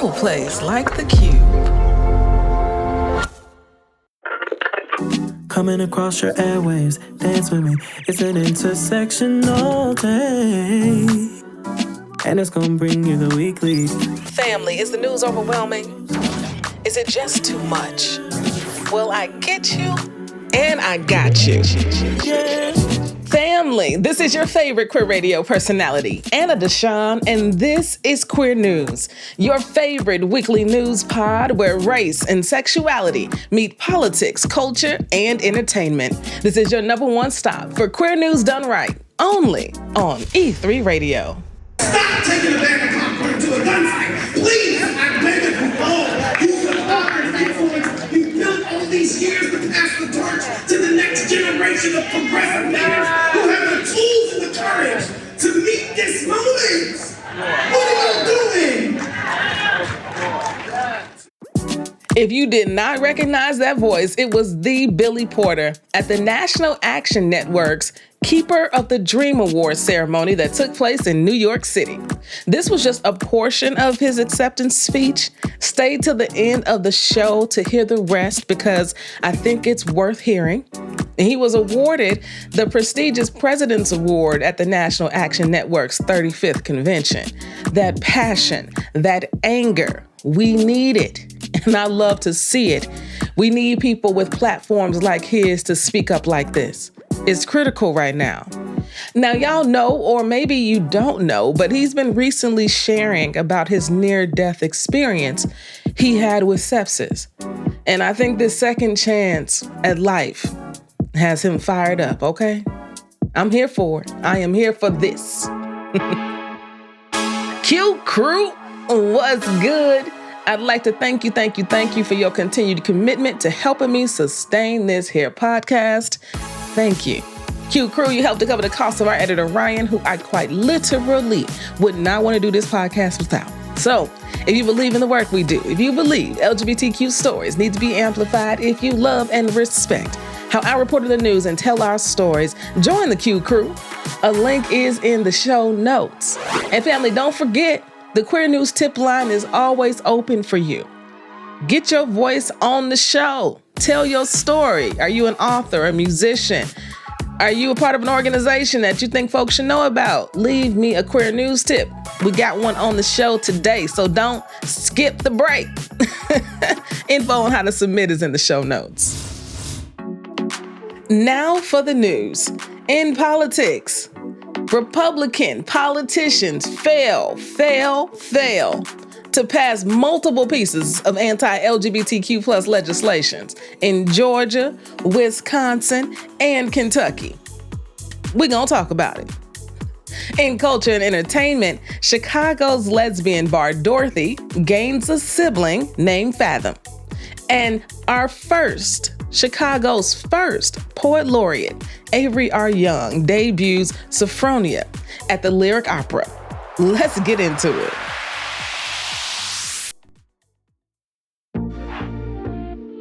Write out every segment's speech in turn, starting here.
no place like the Q. Coming across your airwaves, dance with me. It's an intersection all day, and it's gonna bring you the weekly. Family, is the news overwhelming? Is it just too much? Well, I get you, and I got you. Yeah. Family, this is your favorite queer radio personality, Anna DeShawn, and this is Queer News, your favorite weekly news pod where race and sexuality meet politics, culture, and entertainment. This is your number one stop for queer news done right, only on E3 Radio. Stop taking a bag of popcorn to a gunfight. Please, I beg of you all. Use the power and influence you built all these years to pass the torch to the next generation of progressive leaders who have the tools and the courage to meet this moment. What are you doing? If you did not recognize that voice, it was the Billy Porter at the National Action Network's Keeper of the Dream Awards ceremony that took place in New York City. This was just a portion of his acceptance speech. Stay till the end of the show to hear the rest because I think it's worth hearing. He was awarded the prestigious President's Award at the National Action Network's 35th convention. That passion, that anger, we need it. And I love to see it. We need people with platforms like his to speak up like this. It's critical right now. Now, y'all know, or maybe you don't know, but he's been recently sharing about his near-death experience he had with sepsis. And I think this second chance at life has him fired up, okay? I'm here for it. I am here for this. QCrew, what's good? I'd like to thank you for your continued commitment to helping me sustain this here podcast. Thank you. QCrew, you helped to cover the cost of our editor, Ryan, who I quite literally would not want to do this podcast without. So, if you believe in the work we do, if you believe LGBTQ stories need to be amplified, if you love and respect how I report the news and tell our stories, join the QCrew. A link is in the show notes. And family, don't forget, the Queer News tip line is always open for you. Get your voice on the show. Tell your story. Are you an author, a musician? Are you a part of an organization that you think folks should know about? Leave me a Queer News tip. We got one on the show today, so don't skip the break. Info on how to submit is in the show notes. Now for the news. In politics, Republican politicians fail to pass multiple pieces of anti-LGBTQ plus legislations in Georgia, Wisconsin, and Kentucky. We're gonna talk about it. In culture and entertainment, Chicago's lesbian bar Dorothy gains a sibling named Fathom. And Chicago's first Poet Laureate, Avery Young, debuts Safronia at the Lyric Opera. Let's get into it.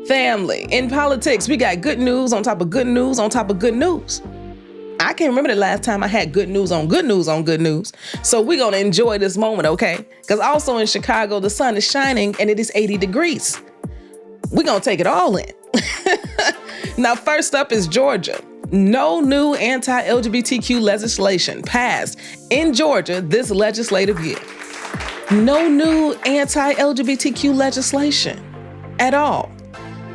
Family, in politics, we got good news on top of good news on top of good news. I can't remember the last time I had good news on good news on good news. So we're going to enjoy this moment, okay? Because also in Chicago, the sun is shining and it is 80 degrees. We're going to take it all in. Now, first up is Georgia. No new anti-LGBTQ legislation passed in Georgia this legislative year. No new anti-LGBTQ legislation at all.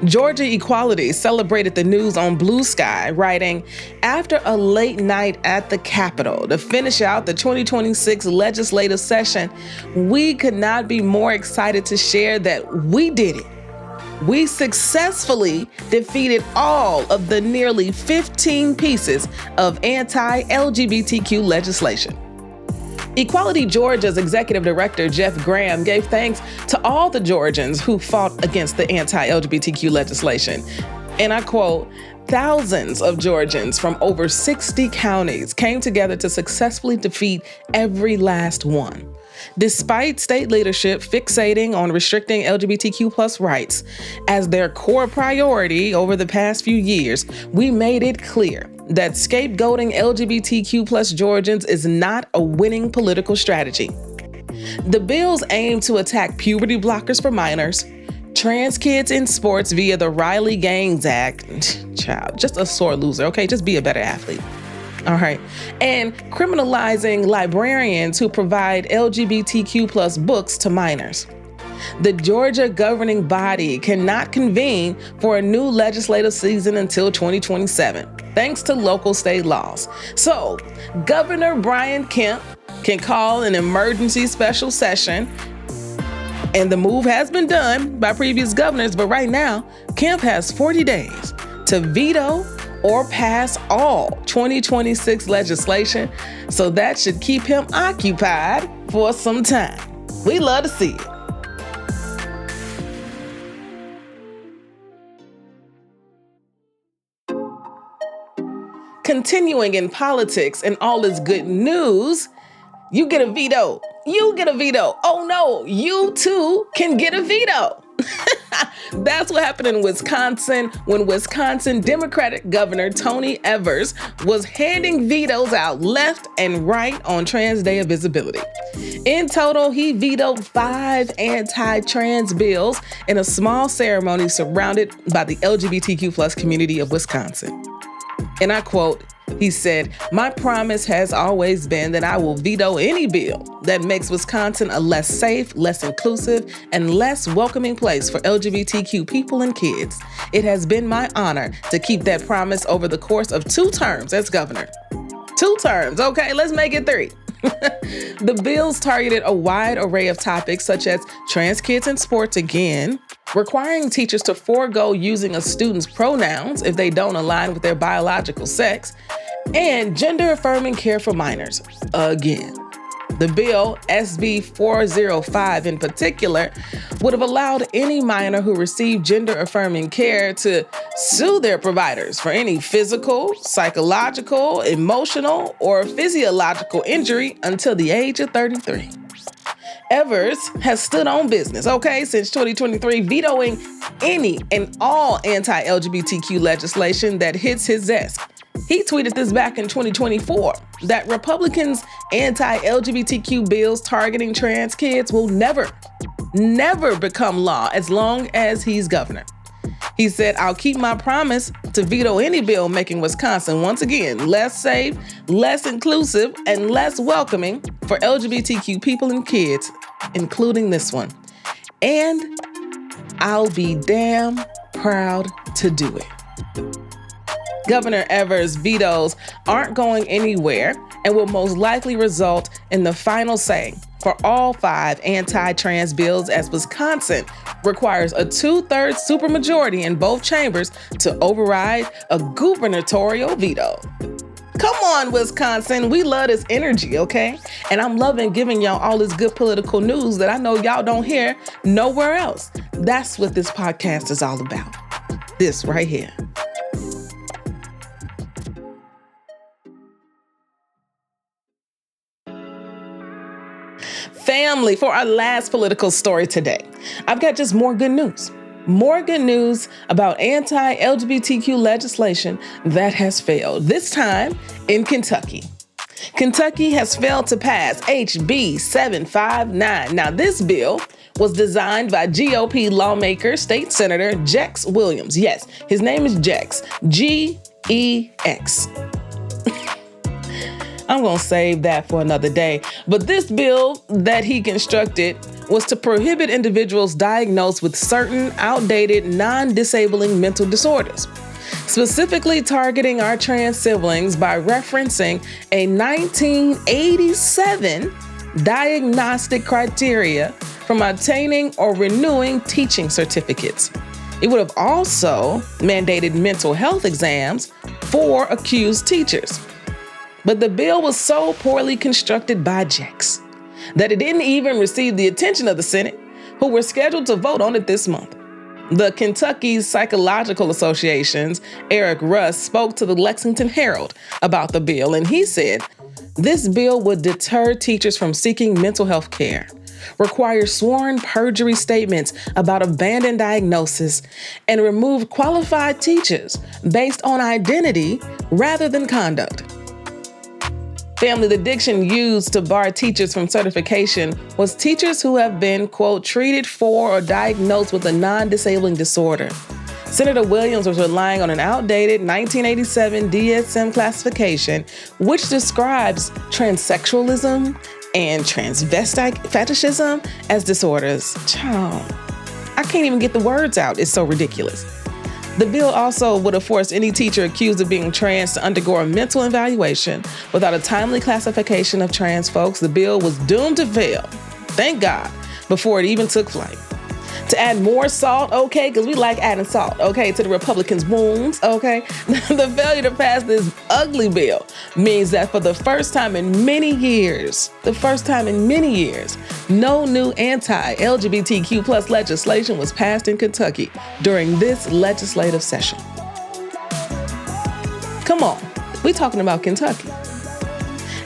Georgia Equality celebrated the news on Blue Sky, writing, after a late night at the Capitol to finish out the 2026 legislative session, we could not be more excited to share that we did it. We successfully defeated all of the nearly 15 pieces of anti-LGBTQ legislation. Equality Georgia's executive director, Jeff Graham, gave thanks to all the Georgians who fought against the anti-LGBTQ legislation. And I quote, thousands of Georgians from over 60 counties came together to successfully defeat every last one. Despite state leadership fixating on restricting LGBTQ plus rights as their core priority over the past few years, we made it clear that scapegoating LGBTQ plus Georgians is not a winning political strategy. The bills aim to attack puberty blockers for minors, trans kids in sports via the Riley Gaines Act. Child, just a sore loser, okay? Just be a better athlete. All right. And criminalizing librarians who provide LGBTQ plus books to minors. The Georgia governing body cannot convene for a new legislative season until 2027, thanks to local state laws. So, Governor Brian Kemp can call an emergency special session, and the move has been done by previous governors, but right now, Kemp has 40 days to veto or pass all 2026 legislation, so that should keep him occupied for some time. We love to see it. Continuing in politics and all this good news, you get a veto. You get a veto. Oh no, you too can get a veto. That's what happened in Wisconsin when Wisconsin Democratic Governor Tony Evers was handing vetoes out left and right on Trans Day of Visibility. In total, he vetoed 5 anti-trans bills in a small ceremony surrounded by the LGBTQ plus community of Wisconsin. And I quote, he said, "My promise has always been that I will veto any bill that makes Wisconsin a less safe, less inclusive, and less welcoming place for LGBTQ people and kids. It has been my honor to keep that promise over the course of 2 terms as governor." 2 terms, okay, let's make it 3. The bills targeted a wide array of topics such as trans kids in sports again, requiring teachers to forego using a student's pronouns if they don't align with their biological sex, and gender-affirming care for minors again. The bill, SB 405 in particular, would have allowed any minor who received gender-affirming care to sue their providers for any physical, psychological, emotional, or physiological injury until the age of 33. Evers has stood on business, okay, since 2023, vetoing any and all anti-LGBTQ legislation that hits his desk. He tweeted this back in 2024, that Republicans' anti-LGBTQ bills targeting trans kids will never become law as long as he's governor. He said, "I'll keep my promise to veto any bill making Wisconsin, once again, less safe, less inclusive, and less welcoming for LGBTQ people and kids, including this one. And I'll be damn proud to do it." Governor Evers' vetoes aren't going anywhere and will most likely result in the final say for all 5 anti-trans bills, as Wisconsin requires a 2/3 supermajority in both chambers to override a gubernatorial veto. Come on, Wisconsin. We love this energy, okay? And I'm loving giving y'all all this good political news that I know y'all don't hear nowhere else. That's what this podcast is all about. This right here. Family, for our last political story today, I've got just more good news. More good news about anti-LGBTQ legislation that has failed, this time in Kentucky. Kentucky has failed to pass HB 759. Now, this bill was designed by GOP lawmaker, State Senator Jex Williams. Yes, his name is Jex, G-E-X. I'm going to save that for another day. But this bill that he constructed was to prohibit individuals diagnosed with certain outdated, non-disabling mental disorders, specifically targeting our trans siblings by referencing a 1987 diagnostic criteria from obtaining or renewing teaching certificates. It would have also mandated mental health exams for accused teachers. But the bill was so poorly constructed by Jex that it didn't even receive the attention of the Senate, who were scheduled to vote on it this month. The Kentucky Psychological Association's Eric Russ spoke to the Lexington Herald about the bill, and he said, "This bill would deter teachers from seeking mental health care, require sworn perjury statements about abandoned diagnosis, and remove qualified teachers based on identity rather than conduct." Family, the diction used to bar teachers from certification was teachers who have been, quote, treated for or diagnosed with a non-disabling disorder. Senator Williams was relying on an outdated 1987 DSM classification, which describes transsexualism and transvestite fetishism as disorders. Child, I can't even get the words out. It's so ridiculous. The bill also would have forced any teacher accused of being trans to undergo a mental evaluation. Without a timely classification of trans folks, the bill was doomed to fail, thank God, before it even took flight. To add more salt, okay, because we like adding salt, okay, to the Republicans' wounds, okay? The failure to pass this ugly bill means that for the first time in many years, no new anti-LGBTQ plus legislation was passed in Kentucky during this legislative session. Come on, we're talking about Kentucky.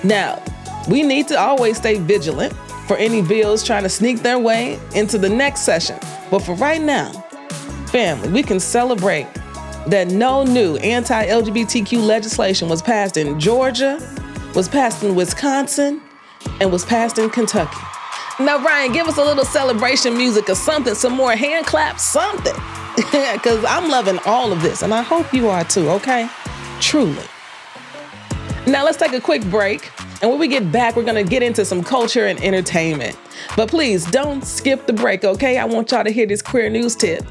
Now, we need to always stay vigilant for any bills trying to sneak their way into the next session. But for right now, family, we can celebrate that no new anti-LGBTQ legislation was passed in Georgia, was passed in Wisconsin, and was passed in Kentucky. Now, Ryan, give us a little celebration music or something, some more hand claps, something. Because I'm loving all of this, and I hope you are too, okay? Truly. Now, let's take a quick break. And when we get back, we're going to get into some culture and entertainment. But please don't skip the break, okay? I want y'all to hear this queer news tip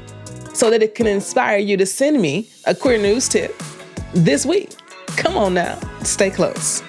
so that it can inspire you to send me a queer news tip this week. Come on now, stay close.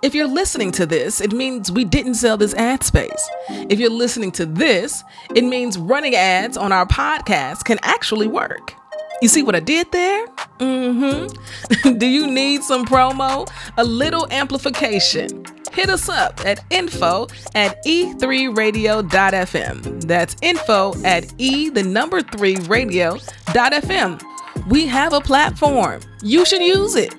If you're listening to this, it means we didn't sell this ad space. If you're listening to this, it means running ads on our podcast can actually work. You see what I did there? Do you need some promo? A little amplification? Hit us up at info@e3radio.fm. That's info@e3radio.fm. We have a platform. You should use it.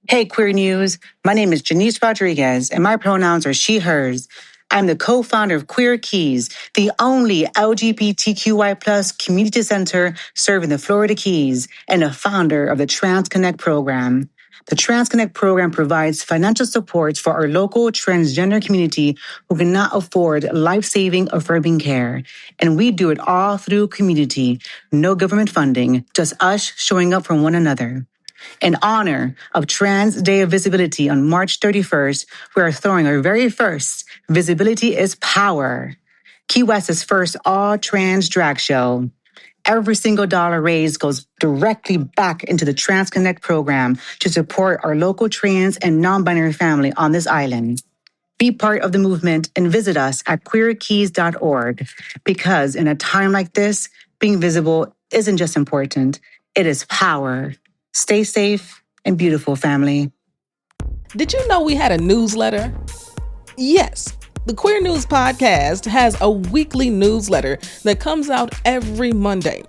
Hey, Queer News. My name is Janice Rodriguez, and my pronouns are she, hers. I'm the co-founder of Queer Keys, the only LGBTQI+ community center serving the Florida Keys, and a founder of the Trans Connect program. The Trans Connect program provides financial support for our local transgender community who cannot afford life-saving affirming care. And we do it all through community, no government funding, just us showing up for one another. In honor of Trans Day of Visibility on March 31st, we are throwing our very first Visibility is Power, Key West's first all-trans drag show. Every single dollar raised goes directly back into the Trans Connect program to support our local trans and non-binary family on this island. Be part of the movement and visit us at queerkeys.org, because in a time like this, being visible isn't just important, it is power. Stay safe and beautiful, family. Did you know we had a newsletter? Yes, the Queer News Podcast has a weekly newsletter that comes out every Monday.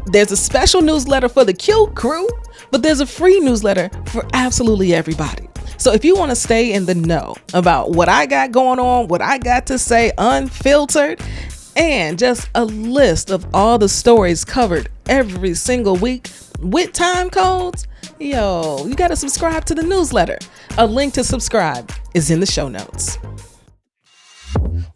There's a special newsletter for the QCrew, but there's a free newsletter for absolutely everybody. So if you want to stay in the know about what I got going on, what I got to say unfiltered, and just a list of all the stories covered every single week with time codes, yo, you got to subscribe to the newsletter. A link to subscribe is in the show notes.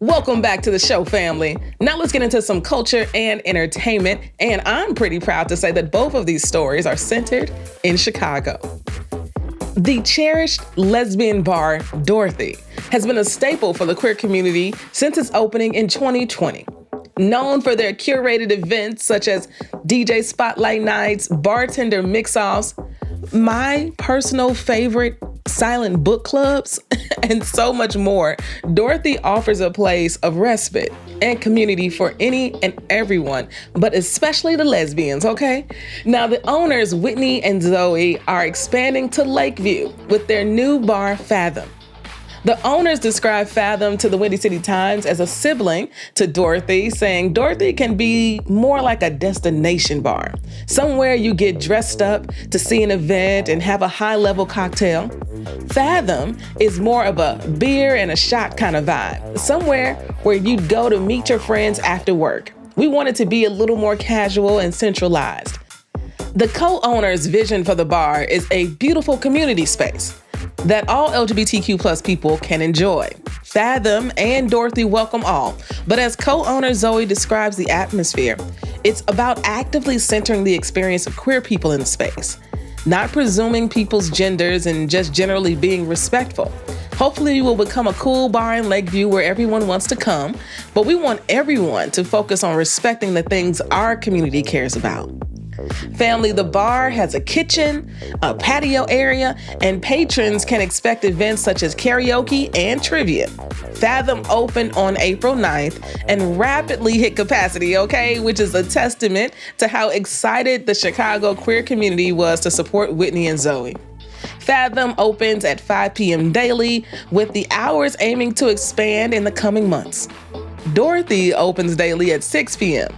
Welcome back to the show, family. Now let's get into some culture and entertainment. And I'm pretty proud to say that both of these stories are centered in Chicago. The cherished lesbian bar, Dorothy, has been a staple for the queer community since its opening in 2020. Known for their curated events such as DJ spotlight nights, bartender mix-offs, my personal favorite silent book clubs, and so much more, Dorothy offers a place of respite and community for any and everyone, but especially the lesbians, okay? Now, the owners, Whitney and Zoe, are expanding to Lakeview with their new bar, Fathom. The owners described Fathom to the Windy City Times as a sibling to Dorothy, saying Dorothy can be more like a destination bar, somewhere you get dressed up to see an event and have a high-level cocktail. Fathom is more of a beer and a shot kind of vibe, somewhere where you'd go to meet your friends after work. We want it to be a little more casual and centralized. The co-owner's vision for the bar is a beautiful community space that all LGBTQ plus people can enjoy. Fathom and Dorothy welcome all, but as co-owner Zoe describes the atmosphere, it's about actively centering the experience of queer people in the space, not presuming people's genders and just generally being respectful. Hopefully we will become a cool bar in Lakeview where everyone wants to come, but we want everyone to focus on respecting the things our community cares about. Family, the bar has a kitchen, a patio area, and patrons can expect events such as karaoke and trivia. Fathom opened on April 9th and rapidly hit capacity, okay, which is a testament to how excited the Chicago queer community was to support Whitney and Zoe. Fathom opens at 5 p.m. daily, with the hours aiming to expand in the coming months. Dorothy opens daily at 6 p.m.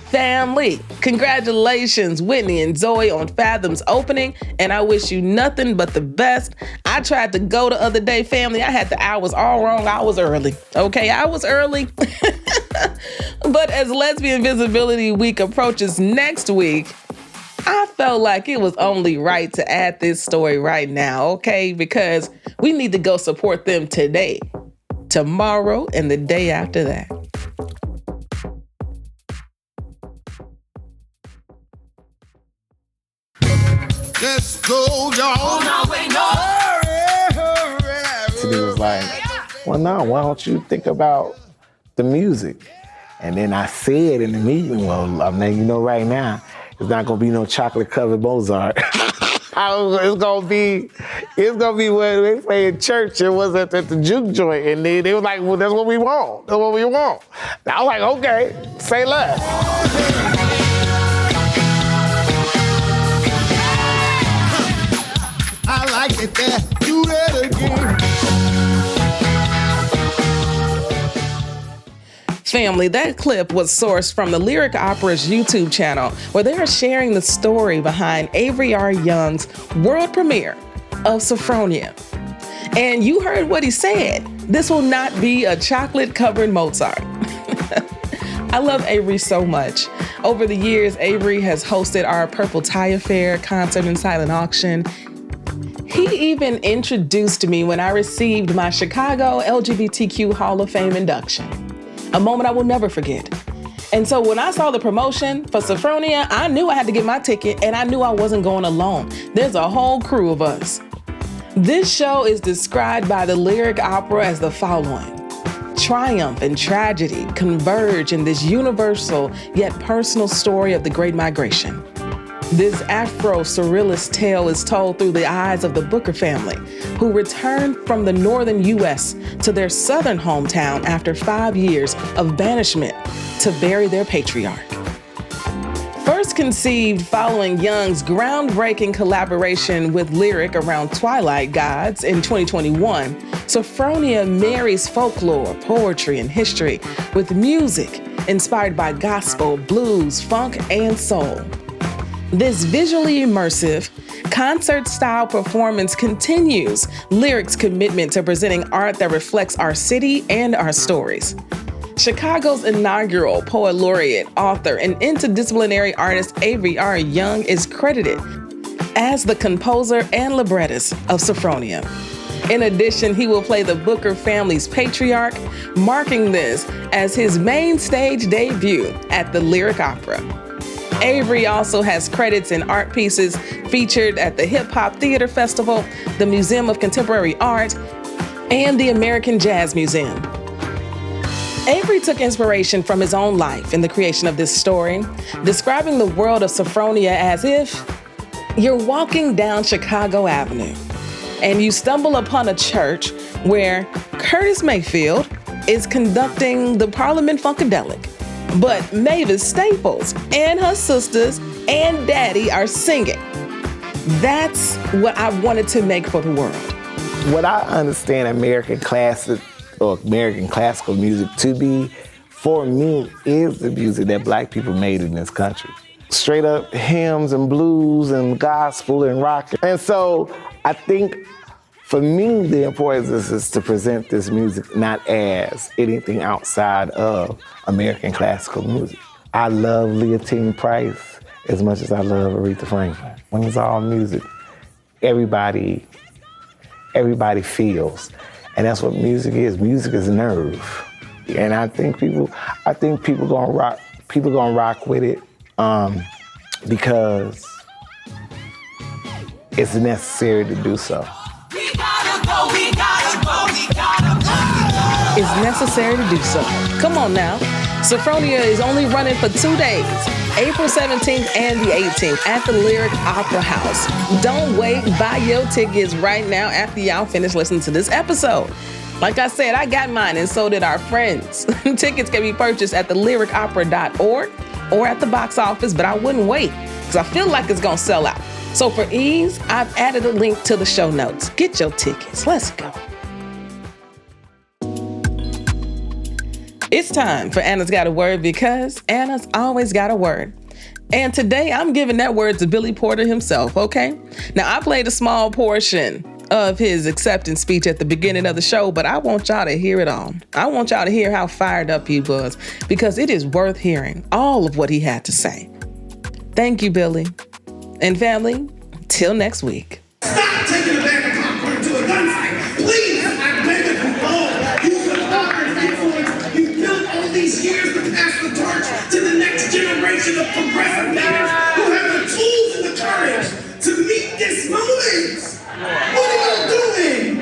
Family, congratulations, Whitney and Zoe, on Fathom's opening, and I wish you nothing but the best. I tried to go the other day, family. I had the hours all wrong. I was early. Okay, I was early. But as Lesbian Visibility Week approaches next week, I felt like it was only right to add this story right now, okay? Because we need to go support them today, tomorrow, and the day after that. Let's go, y'all. On our way north. So he was like, well, no, why don't you think about the music? And then I said in the meeting, well, I mean, you know, right now, it's not gonna be no chocolate-covered Mozart. It's gonna be what they play in church. It was at the juke joint, and they were like, well, that's what we want. That's what we want. And I was like, okay, say less. I like it there. Do that again. Family, that clip was sourced from the Lyric Opera's YouTube channel, where they are sharing the story behind Avery R. Young's world premiere of Safronia. And you heard what he said. This will not be a chocolate-covered Mozart. I love Avery so much. Over the years, Avery has hosted our Purple Tie Affair concert and silent auction. He even introduced me when I received my Chicago LGBTQ Hall of Fame induction. A moment I will never forget. And so when I saw the promotion for Safronia, I knew I had to get my ticket, and I knew I wasn't going alone. There's a whole crew of us. This show is described by the Lyric Opera as the following. Triumph and tragedy converge in this universal yet personal story of the Great Migration. This Afro-surrealist tale is told through the eyes of the Booker family, who returned from the northern U.S. to their southern hometown after 5 years of banishment to bury their patriarch. First conceived following Young's groundbreaking collaboration with Lyric around Twilight Gods in 2021, Safronia marries folklore, poetry, and history with music inspired by gospel, blues, funk, and soul. This visually immersive, concert-style performance continues Lyric's commitment to presenting art that reflects our city and our stories. Chicago's inaugural Poet Laureate, author, and interdisciplinary artist Avery R. Young is credited as the composer and librettist of Safronia. In addition, he will play the Booker family's patriarch, marking this as his main stage debut at the Lyric Opera. Avery also has credits in art pieces featured at the Hip Hop Theater Festival, the Museum of Contemporary Art, and the American Jazz Museum. Avery took inspiration from his own life in the creation of this story, describing the world of Safronia as if you're walking down Chicago Avenue and you stumble upon a church where Curtis Mayfield is conducting the Parliament Funkadelic, but Mavis Staples and her sisters and Daddy are singing. That's what I wanted to make for the world. What I understand American classic or American classical music to be, for me, is the music that black people made in this country. Straight up hymns and blues and gospel and rock. And so I think for me, the importance is to present this music not as anything outside of American classical music. I love Leontine Price as much as I love Aretha Franklin. When it's all music, everybody feels. And that's what music is. Music is nerve. And I think people gonna rock with it because it's necessary to do so. It's necessary to do so. Come on now. Safronia is only running for 2 days, April 17th and the 18th at the Lyric Opera House. Don't wait. Buy your tickets right now after y'all finish listening to this episode. Like I said, I got mine and so did our friends. Tickets can be purchased at thelyricopera.org or at the box office, but I wouldn't wait because I feel like it's going to sell out. So for ease, I've added a link to the show notes. Get your tickets. Let's go. It's time for Anna's Got a Word because Anna's always got a word. And today I'm giving that word to Billy Porter himself, okay? Now, I played a small portion of his acceptance speech at the beginning of the show, but I want y'all to hear it all. I want y'all to hear how fired up he was because it is worth hearing all of what he had to say. Thank you, Billy. And family, till next week. Stop taking a bag of popcorn to a gunfight. Please, I beg of you all. Use the power and influence you built all these years to pass the torch to the next generation of progressive leaders who have the tools and the courage to meet this moment. What are y'all doing?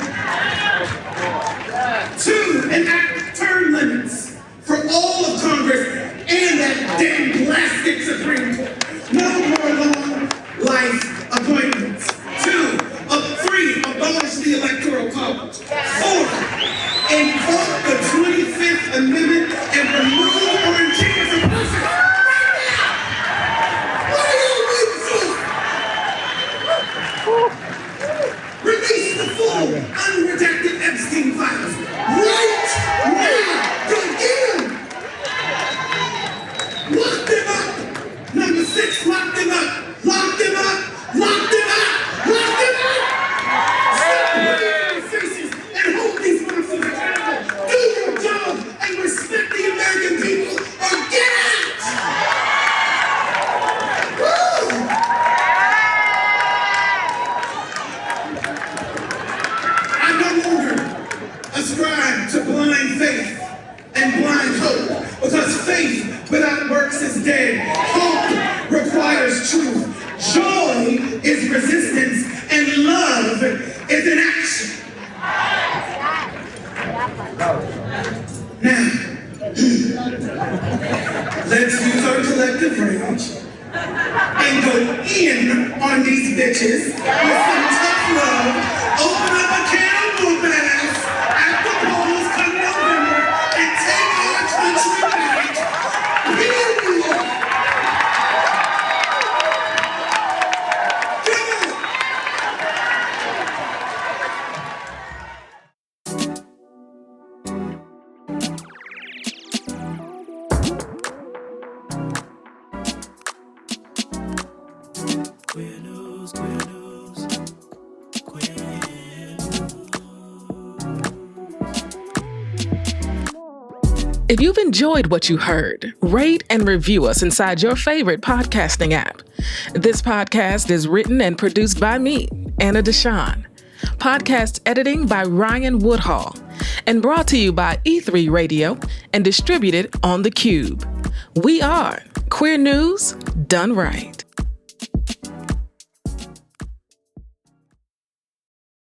2, enact term limits for all of Congress and that damn plastic Supreme Court. No more long life appointments. 3, abolish the Electoral College. 4, invoke the 25th Amendment and remove or change from office. Right now! What are you waiting for? Release the full, unredacted Epstein files. Right now! Go get them! Lock them up! Number 6, lock them up! Lock them up! Lock them up! Lock them up! Stop bringing your faces and hold these monsters accountable! Do your job and respect the American people or get out! Woo! I no longer ascribe to blind faith and blind hope because faith without works is dead. Hope requires truth. Joy is resistance, and love is an action. Now, let's use our collective rage and go in on these bitches with some tough love. Open up a can of blue bags at the polls come November and take our country back. Period. If you've enjoyed what you heard, rate and review us inside your favorite podcasting app. This podcast is written and produced by me, Anna DeShawn. Podcast editing by Ryan Woodhall. And brought to you by E3 Radio and distributed on The Cube. We are Queer News Done Right.